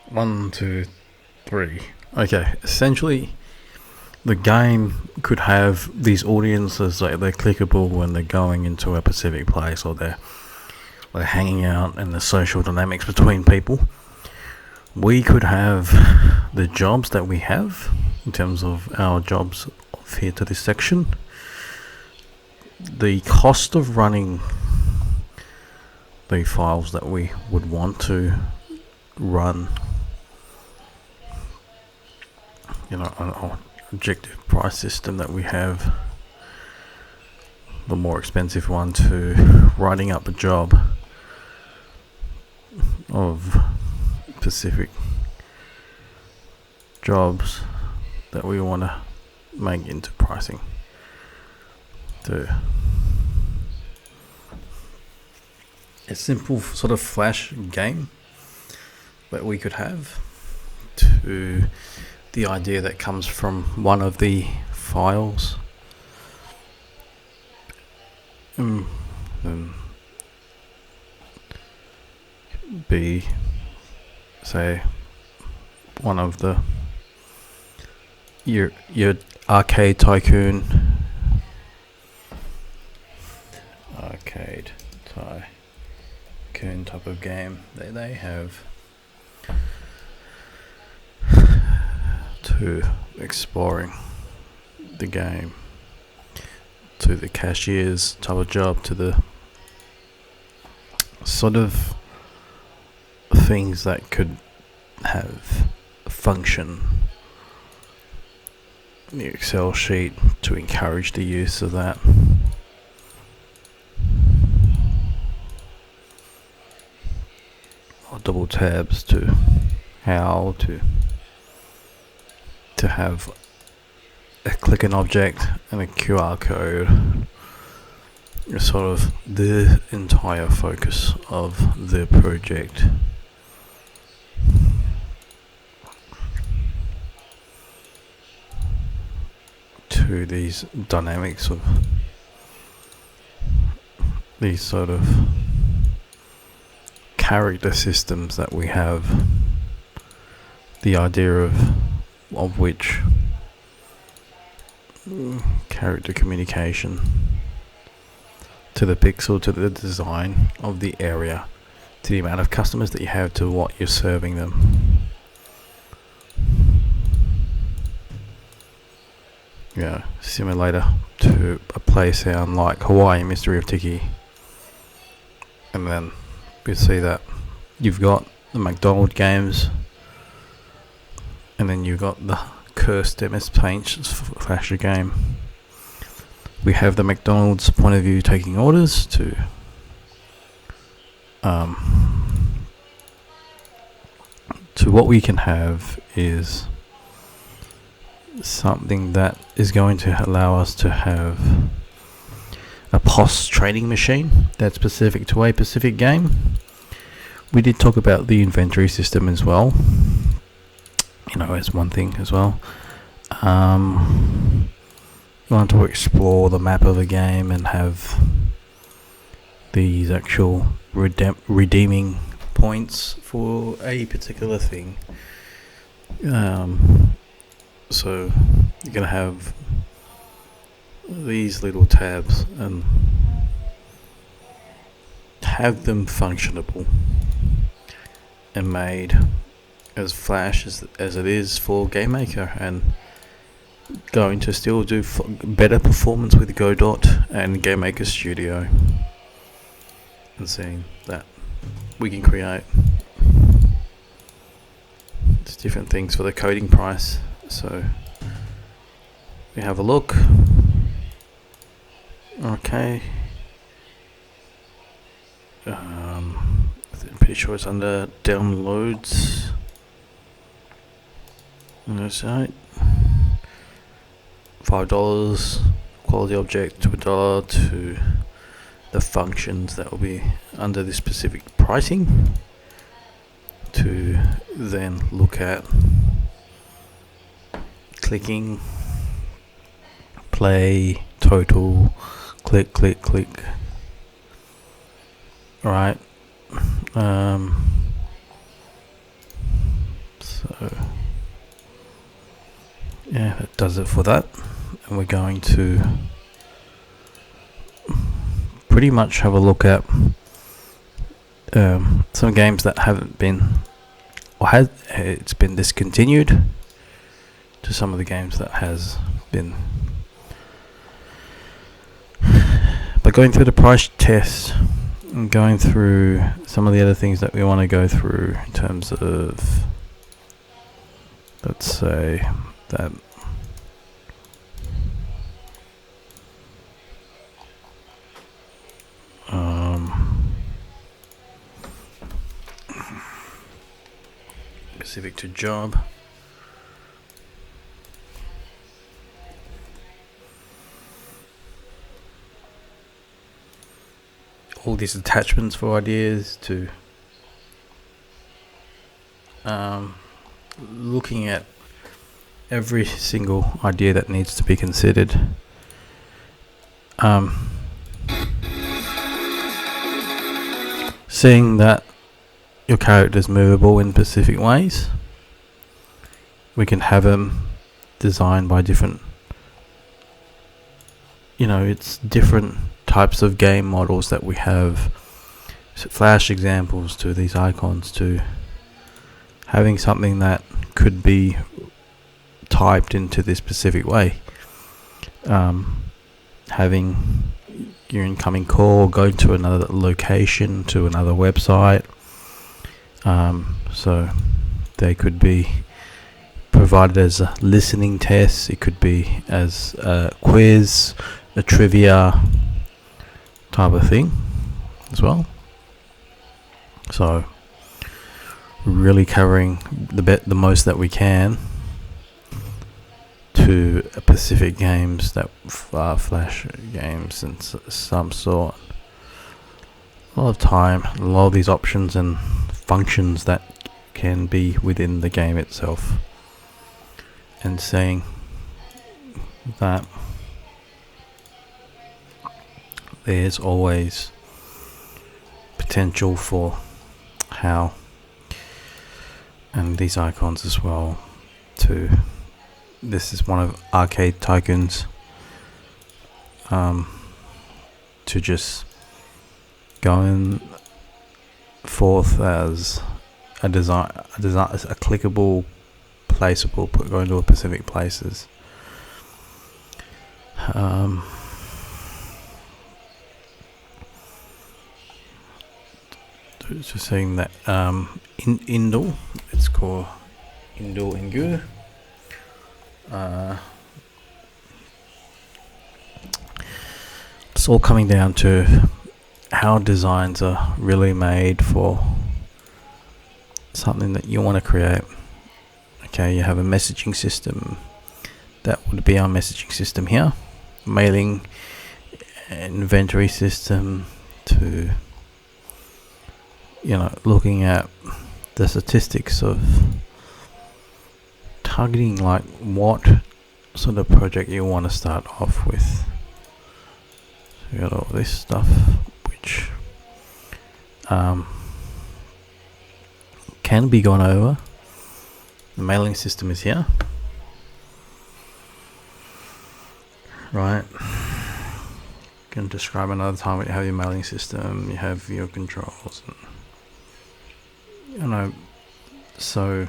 One, two, three. Okay, essentially, the game could have these audiences, like they're clickable when they're going into a specific place, or they're hanging out, and the social dynamics between people. We could have the jobs that we have in terms of our jobs here to this section. The cost of running the files that we would want to run, an objective price system that we have, the more expensive one to writing up a job of specific jobs that we want to make into pricing. A simple sort of flash game that we could have, to the idea that comes from one of the files, be, say, one of the your arcade tycoon type of game that they have, to exploring the game, to the cashier's type of job, to the sort of things that could have a function in the Excel sheet to encourage the use of that. Or double tabs to how to have a click an object and a QR code. It's sort of the entire focus of the project. To these dynamics of these sort of character systems that we have, the idea of which character communication to the pixel, to the design of the area, to the amount of customers that you have, to what you're serving them. Simulator to a play sound like Hawaii Mystery of Tiki, and then you see that you've got the McDonald's games, and then you've got the Cursed MS Paint flasher game. We have the McDonald's point of view taking orders to what we can have is something that is going to allow us to have a POS trading machine that's specific to a specific game. We did talk about the inventory system as well, as one thing as well. You want to explore the map of a game and have these actual redeeming points for a particular thing. So you're going to have these little tabs and have them functionable and made as flash as it is for GameMaker, and going to still do better performance with Godot and GameMaker Studio, and seeing that we can create different things for the coding price. So we have a look. Okay. I'm pretty sure it's under downloads on the site. $5 quality object to $1 to the functions that will be under this specific pricing, to then look at clicking, play, total, click. Right. So yeah, that does it for that. And we're going to pretty much have a look at some games that haven't been, or it's been discontinued, to some of the games that has been. By going through the price test and going through some of the other things that we want to go through in terms of, let's say that specific to job. All these attachments for ideas to looking at every single idea that needs to be considered. Seeing that your character's movable in specific ways, we can have them designed by different, it's different types of game models that we have. Flash examples to these icons, to having something that could be typed into this specific way. Having your incoming call go to another location, to another website. So they could be provided as a listening test. It could be as a quiz, a trivia type of thing as well. So really covering the most that we can to specific games that are Flash games and some sort. A lot of time, a lot of these options and functions that can be within the game itself, and saying that there's always potential for how, and these icons as well, this is one of Arcade Tycoon's to just going forth as a design, a clickable, placeable, going to specific places. Just saying that Indle, it's called Indle Ingu. It's all coming down to how designs are really made for something that you want to create. Okay, you have a messaging system. That would be our messaging system here. Mailing inventory system, to looking at the statistics of targeting, like what sort of project you want to start off with. So you got all this stuff which can be gone over. The mailing system is here, right? You can describe another time when you have your mailing system, you have your controls, and so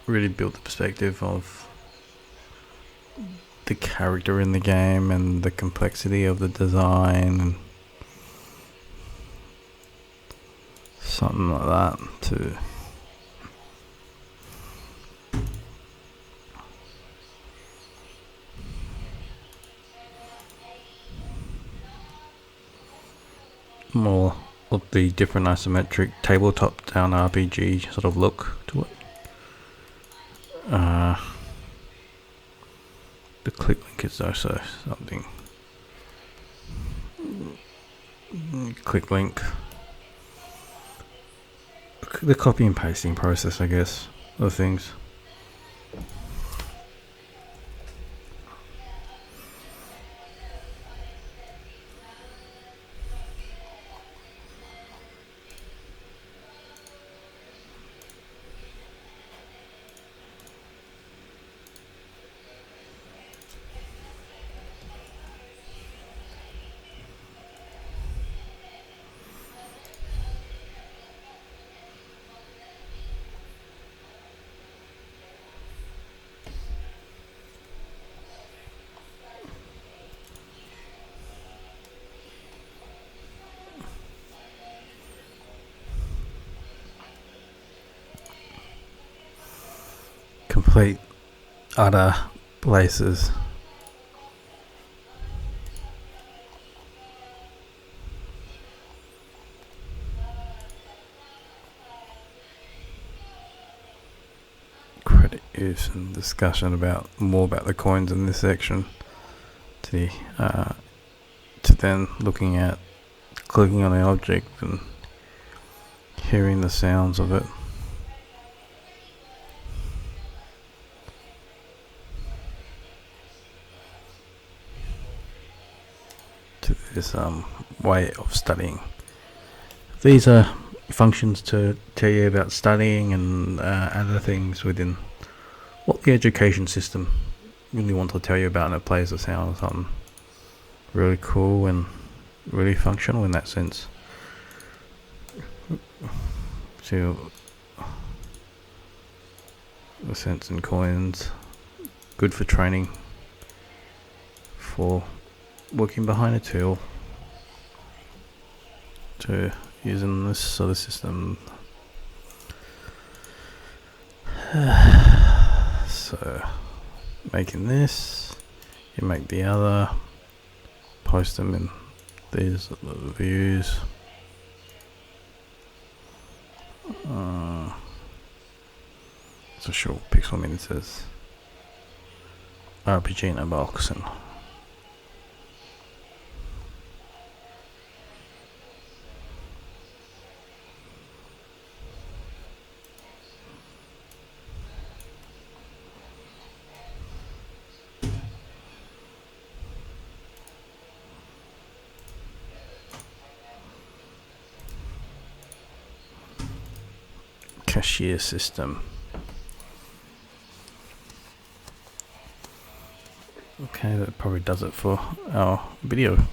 really build the perspective of the character in the game and the complexity of the design and something like that, to more of the different isometric tabletop down RPG sort of look to it. The click link is also something. Click link. The copy and pasting process, I guess, of things. complete other places. Credit use and discussion about more about the coins in this section, to then looking at clicking on the object and hearing the sounds of it. To this way of studying. These are functions to tell you about studying and other things within what the education system really wants to tell you about, and it plays the sound of something really cool and really functional in that sense. So the cents and coins, good for training, for working behind a tool, to using this sort of system. So making this, you make the other, post them in these views. It's a short pixel minutes RPG in a box, and cashier system. Okay, that probably does it for our video.